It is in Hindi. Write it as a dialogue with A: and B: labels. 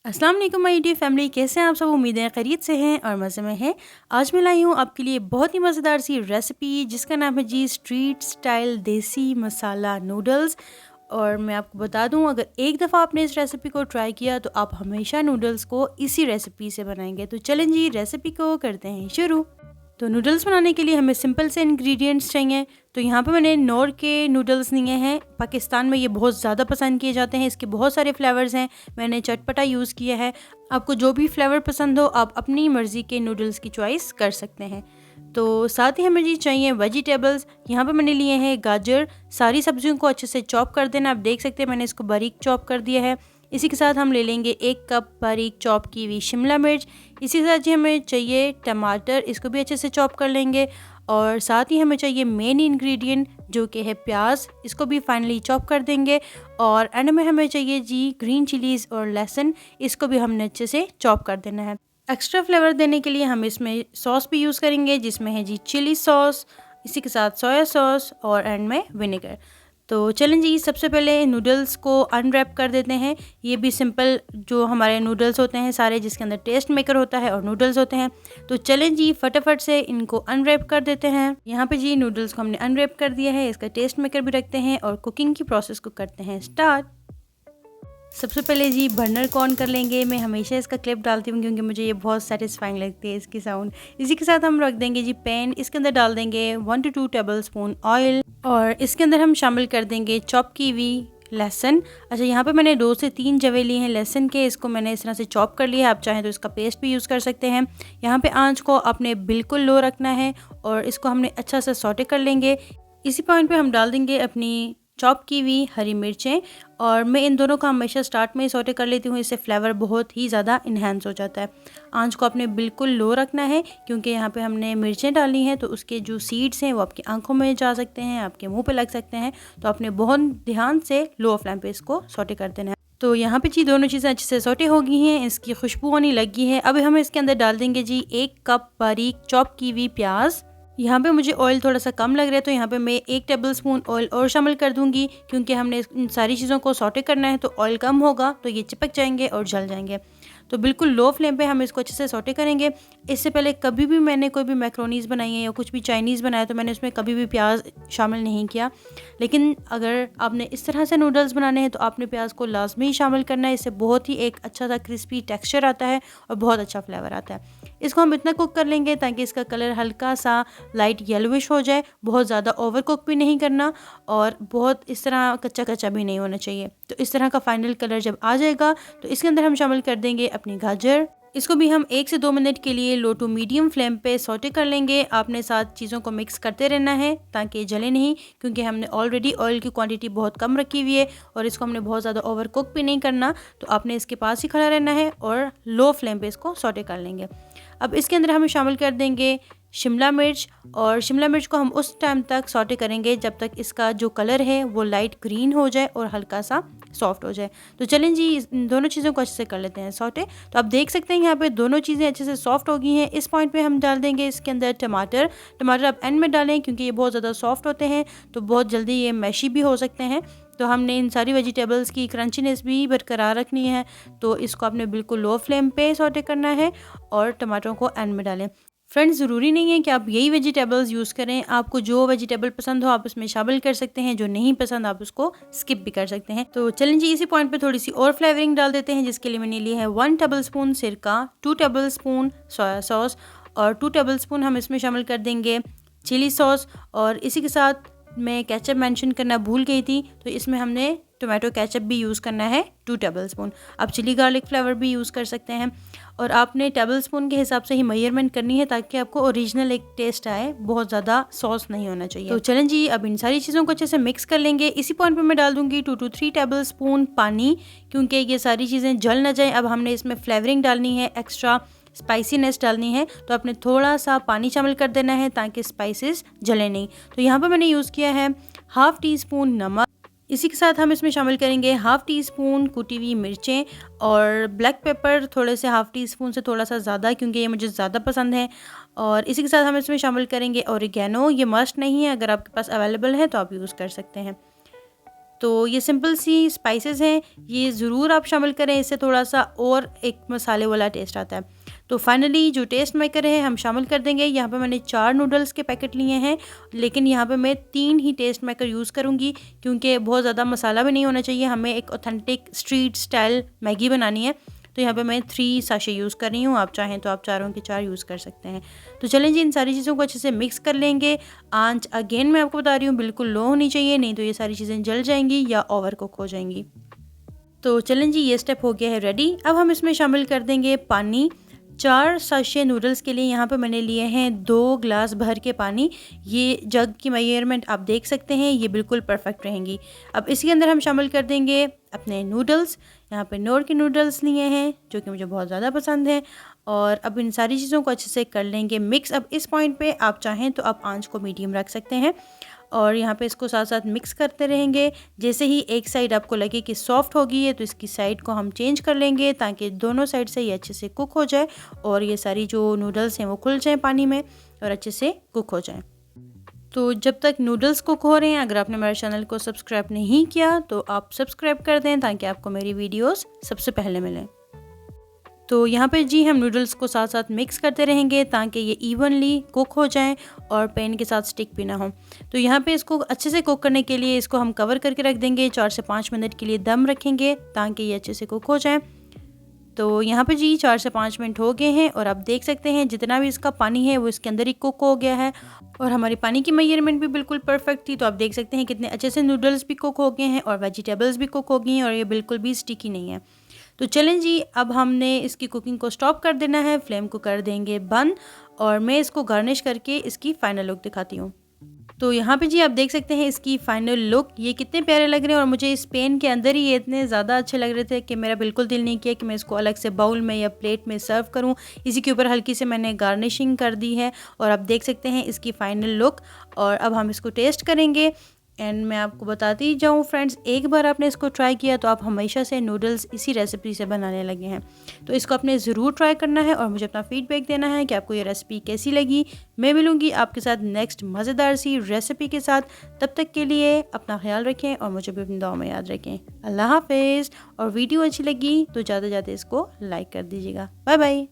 A: अस्सलाम वालेकुम माय डियर फैमिली, कैसे हैं आप सब। उम्मीदें खैरियत से हैं और मज़े में हैं। आज मैं लाई हूँ आपके लिए बहुत ही मज़ेदार सी रेसिपी जिसका नाम है जी स्ट्रीट स्टाइल देसी मसाला नूडल्स। और मैं आपको बता दूं, अगर एक दफ़ा आपने इस रेसिपी को ट्राई किया तो आप हमेशा नूडल्स को इसी रेसिपी से बनाएंगे। तो चलें जी, रेसिपी को करते हैं शुरू। तो नूडल्स बनाने के लिए हमें सिंपल से इंग्रेडिएंट्स चाहिए। तो यहाँ पे मैंने नोर के नूडल्स लिए हैं। पाकिस्तान में ये बहुत ज़्यादा पसंद किए जाते हैं, इसके बहुत सारे फ्लेवर्स हैं। मैंने चटपटा यूज़ किया है। आपको जो भी फ्लेवर पसंद हो आप अपनी मर्ज़ी के नूडल्स की चॉइस कर सकते हैं। तो साथ ही हमें जी चाहिए वेजिटेबल्स। यहाँ पे मैंने लिए हैं गाजर। सारी सब्जियों को अच्छे से चॉप कर देना। आप देख सकते हैं मैंने इसको बारीक चॉप कर दिया है। इसी के साथ हम ले लेंगे 1 कप बारीक चॉप की हुई शिमला मिर्च। इसी के साथ जी हमें चाहिए टमाटर, इसको भी अच्छे से चॉप कर लेंगे। और साथ ही हमें चाहिए मेन इंग्रेडिएंट जो कि है प्याज, इसको भी फाइनली चॉप कर देंगे। और एंड में हमें चाहिए जी ग्रीन चिलीज़ और लहसुन, इसको भी हमने अच्छे से चॉप कर देना है। एक्स्ट्रा फ्लेवर देने के लिए हम इसमें सॉस भी यूज़ करेंगे जिसमें है जी चिली सॉस, इसी के साथ सोया सॉस और एंड में विनेगर। तो चलें जी, सबसे पहले नूडल्स को अनरैप कर देते हैं। ये भी सिंपल जो हमारे नूडल्स होते हैं सारे, जिसके अंदर टेस्ट मेकर होता है और नूडल्स होते हैं। तो चलें जी, फटाफट से इनको अनरैप कर देते हैं। यहाँ पे जी नूडल्स को हमने अनरैप कर दिया है, इसका टेस्ट मेकर भी रखते हैं और कुकिंग की प्रोसेस को करते हैं स्टार्ट। सबसे पहले जी बर्नर को ऑन कर लेंगे। मैं हमेशा इसका क्लिप डालती हूँ क्योंकि मुझे ये बहुत सेटिस्फाइंग लगती है इसकी साउंड। इसी के साथ हम रख देंगे जी पैन। इसके अंदर डाल देंगे 1 to 2 टेबल स्पून ऑयल और इसके अंदर हम शामिल कर देंगे चॉप की हुई लहसुन। अच्छा, यहाँ पे मैंने 2 से 3 जवे लिए हैं लहसुन के, इसको मैंने इस तरह से चॉप कर लिया है। आप चाहें तो इसका पेस्ट भी यूज़ कर सकते हैं। यहाँ पे आंच को आपने बिल्कुल लो रखना है और इसको हमने अच्छा से सौटे कर लेंगे। इसी पॉइंट पे हम डाल देंगे अपनी चॉप की हुई हरी मिर्चें और मैं इन दोनों का हमेशा स्टार्ट में ही सौटे कर लेती हूँ, इससे फ्लेवर बहुत ही ज़्यादा इन्हेंस हो जाता है। आंच को आपने बिल्कुल लो रखना है क्योंकि यहाँ पे हमने मिर्चें डाली हैं तो उसके जो सीड्स हैं वो आपकी आंखों में जा सकते हैं, आपके मुंह पे लग सकते हैं। तो आपने बहुत ध्यान से लो फ्लेम पे इसको सौटे कर देना है। तो यहाँ पे जी दोनों चीज़ें अच्छे से सौटे हो गई हैं, इसकी खुशबू आने लगी है। अब हम इसके अंदर डाल देंगे जी 1 कप बारीक चॉप की हुई प्याज। यहाँ पे मुझे ऑयल थोड़ा सा कम लग रहा है तो यहाँ पे मैं 1 टेबल स्पून ऑयल और शामिल कर दूंगी क्योंकि हमने इन सारी चीज़ों को सौटे करना है। तो ऑयल कम होगा तो ये चिपक जाएंगे और जल जाएंगे। तो बिल्कुल लो फ्लेम पे हम इसको अच्छे से सौटे करेंगे। इससे पहले कभी भी मैंने कोई भी मैक्रोनीज़ बनाई है या कुछ भी चाइनीज़ बनाया तो मैंने उसमें कभी भी प्याज शामिल नहीं किया। लेकिन अगर आपने इस तरह से नूडल्स बनाने हैं तो आपने प्याज को लाजमी शामिल करना है। इससे बहुत ही एक अच्छा सा क्रिस्पी टेक्सचर आता है और बहुत अच्छा फ्लेवर आता है। इसको हम इतना कुक कर लेंगे ताकि इसका कलर हल्का सा लाइट येलोविश हो जाए। बहुत ज़्यादा ओवर कुक भी नहीं करना और बहुत इस तरह कच्चा कच्चा भी नहीं होना चाहिए। तो इस तरह का फाइनल कलर जब आ जाएगा तो इसके अंदर हम शामिल कर देंगे अपनी गाजर। इसको भी हम 1 से 2 मिनट के लिए लो टू मीडियम फ्लेम पे सौटे कर लेंगे। आपने साथ चीज़ों को मिक्स करते रहना है ताकि जले नहीं, क्योंकि हमने ऑलरेडी ऑयल की क्वांटिटी बहुत कम रखी हुई है और इसको हमने बहुत ज़्यादा ओवर कुक भी नहीं करना। तो आपने इसके पास ही खड़ा रहना है और लो फ्लेम पे इसको सौटे कर लेंगे। अब इसके अंदर हम शामिल कर देंगे शिमला मिर्च और शिमला मिर्च को हम उस टाइम तक सौटे करेंगे जब तक इसका जो कलर है वो लाइट ग्रीन हो जाए और हल्का सा सॉफ्ट हो जाए। तो चलें जी, इन दोनों चीज़ों को अच्छे से कर लेते हैं सौटे। तो आप देख सकते हैं यहाँ पे दोनों चीज़ें अच्छे से सॉफ्ट हो गई हैं। इस पॉइंट पे हम डाल देंगे इसके अंदर टमाटर। टमाटर आप एंड में डालें क्योंकि ये बहुत ज़्यादा सॉफ्ट होते हैं तो बहुत जल्दी ये मैशी भी हो सकते हैं। तो हमने इन सारी वेजिटेबल्स की क्रंचीनेस भी बरकरार रखनी है। तो इसको आपने बिल्कुल लो फ्लेम पे सौटे करना है और टमाटरों को एंड में डालें। फ्रेंड्स, ज़रूरी नहीं है कि आप यही वेजिटेबल्स यूज़ करें। आपको जो वेजिटेबल पसंद हो आप उसमें शामिल कर सकते हैं, जो नहीं पसंद आप उसको स्किप भी कर सकते हैं। तो चलें जी, इसी पॉइंट पे थोड़ी सी और फ्लेवरिंग डाल देते हैं जिसके लिए मैंने लिया है 1 टेबल स्पून सिरका, 2 टेबल स्पून सोया सॉस और 2 टेबल स्पून हम इसमें शामिल कर देंगे चिली सॉस। और इसी के साथ मैं केचप मेंशन करना भूल गई थी तो इसमें हमने टोमेटो केचप भी यूज़ करना है 2 टेबल स्पून। आप चिली गार्लिक फ्लेवर भी यूज़ कर सकते हैं और आपने टेबल स्पून के हिसाब से ही मेजरमेंट करनी है ताकि आपको ओरिजिनल एक टेस्ट आए, बहुत ज़्यादा सॉस नहीं होना चाहिए। तो चलें जी, अब इन सारी चीज़ों को अच्छे से मिक्स कर लेंगे। इसी पॉइंट पे मैं डाल दूंगी 2 to 3 टेबल स्पून पानी क्योंकि ये सारी चीज़ें जल ना जाए। अब हमने इसमें फ्लेवरिंग डालनी है, एक्स्ट्रा स्पाइसीनेस डालनी है तो आपने थोड़ा सा पानी शामिल कर देना है ताकि स्पाइसेस जले नहीं। तो यहाँ पर मैंने यूज़ किया है ½ टी स्पून नमक। इसी के साथ हम इसमें शामिल करेंगे ½ टी स्पून कुटी हुई मिर्चें और ब्लैक पेपर थोड़े से ½ टी स्पून से थोड़ा सा ज़्यादा क्योंकि ये मुझे ज़्यादा पसंद है। और इसी के साथ हम इसमें शामिल करेंगे ओरिगेनो। ये मस्ट नहीं है, अगर आपके पास अवेलेबल है तो आप यूज़ कर सकते हैं। तो ये सिंपल सी स्पाइसेस हैं, ये ज़रूर आप शामिल करें, इससे थोड़ा सा और एक मसाले वाला टेस्ट आता है। तो फाइनली जो टेस्ट मेकर है हम शामिल कर देंगे। यहाँ पे मैंने 4 नूडल्स के पैकेट लिए हैं, लेकिन यहाँ पे मैं 3 ही टेस्ट मेकर यूज़ करूँगी क्योंकि बहुत ज़्यादा मसाला भी नहीं होना चाहिए, हमें एक ऑथेंटिक स्ट्रीट स्टाइल मैगी बनानी है। तो यहाँ पे मैं 3 साशे यूज़ कर रही हूँ, आप चाहें तो आप चारों के 4 यूज़ कर सकते हैं। तो चलें जी, इन सारी चीज़ों को अच्छे से मिक्स कर लेंगे। आंच अगेन मैं आपको बता रही हूँ बिल्कुल लो होनी चाहिए, नहीं तो ये सारी चीज़ें जल जाएंगी या ओवर कुक हो जाएंगी। तो चलें जी, ये स्टेप हो गया है रेडी। अब हम इसमें शामिल कर देंगे पानी। 4 साशे नूडल्स के लिए यहाँ पे मैंने लिए हैं 2 ग्लास भर के पानी। ये जग की मेजरमेंट आप देख सकते हैं, ये बिल्कुल परफेक्ट रहेंगी। अब इसके अंदर हम शामिल कर देंगे अपने नूडल्स। यहाँ पे नोर के नूडल्स लिए हैं जो कि मुझे बहुत ज़्यादा पसंद है। और अब इन सारी चीज़ों को अच्छे से कर लेंगे मिक्स। अब इस पॉइंट पे आप चाहें तो आप आंच को मीडियम रख सकते हैं और यहाँ पे इसको साथ साथ मिक्स करते रहेंगे। जैसे ही एक साइड आपको लगे कि सॉफ्ट होगी है तो इसकी साइड को हम चेंज कर लेंगे ताकि दोनों साइड से ये अच्छे से कुक हो जाए और ये सारी जो नूडल्स हैं वो खुल जाएँ पानी में और अच्छे से कुक हो जाएँ। तो जब तक नूडल्स कुक हो रहे हैं, अगर आपने मेरे चैनल को सब्सक्राइब नहीं किया तो आप सब्सक्राइब कर दें ताकि आपको मेरी वीडियोस सबसे पहले मिलें। तो यहाँ पे जी हम नूडल्स को साथ साथ मिक्स करते रहेंगे ताकि ये इवनली कुक हो जाएं और पैन के साथ स्टिक भी ना हो। तो यहाँ पे इसको अच्छे से कुक करने के लिए इसको हम कवर करके रख देंगे, 4 से 5 मिनट के लिए दम रखेंगे ताकि ये अच्छे से कुक हो जाए। तो यहाँ पे जी 4 से 5 मिनट हो गए हैं और आप देख सकते हैं जितना भी इसका पानी है वो इसके अंदर ही कुक हो गया है और हमारी पानी की मेजरमेंट भी बिल्कुल परफेक्ट थी। तो आप देख सकते हैं कितने अच्छे से नूडल्स भी कुक हो गए हैं और वेजिटेबल्स भी कुक हो गई हैं और ये बिल्कुल भी स्टिकी नहीं है। तो चलें जी, अब हमने इसकी कुकिंग को स्टॉप कर देना है, फ्लेम को कर देंगे बंद और मैं इसको गार्निश करके इसकी फ़ाइनल लुक दिखाती हूँ। तो यहाँ पे जी आप देख सकते हैं इसकी फ़ाइनल लुक, ये कितने प्यारे लग रहे हैं और मुझे इस पैन के अंदर ही ये इतने ज़्यादा अच्छे लग रहे थे कि मेरा बिल्कुल दिल नहीं किया कि मैं इसको अलग से बाउल में या प्लेट में सर्व करूँ। इसी के ऊपर हल्की से मैंने गार्निशिंग कर दी है और आप देख सकते हैं इसकी फ़ाइनल लुक। और अब हम इसको टेस्ट करेंगे एंड मैं आपको बताती जाऊँ फ्रेंड्स, एक बार आपने इसको ट्राई किया तो आप हमेशा से नूडल्स इसी रेसिपी से बनाने लगे हैं। तो इसको आपने ज़रूर ट्राई करना है और मुझे अपना फीडबैक देना है कि आपको ये रेसिपी कैसी लगी। मैं मिलूँगी आपके साथ नेक्स्ट मज़ेदार सी रेसिपी के साथ। तब तक के लिए अपना ख्याल रखें और मुझे भी अपनी दुआ में याद रखें। अल्लाह हाफिज़। और वीडियो अच्छी लगी तो ज़्यादा से ज़्यादा इसको लाइक कर दीजिएगा। Bye bye.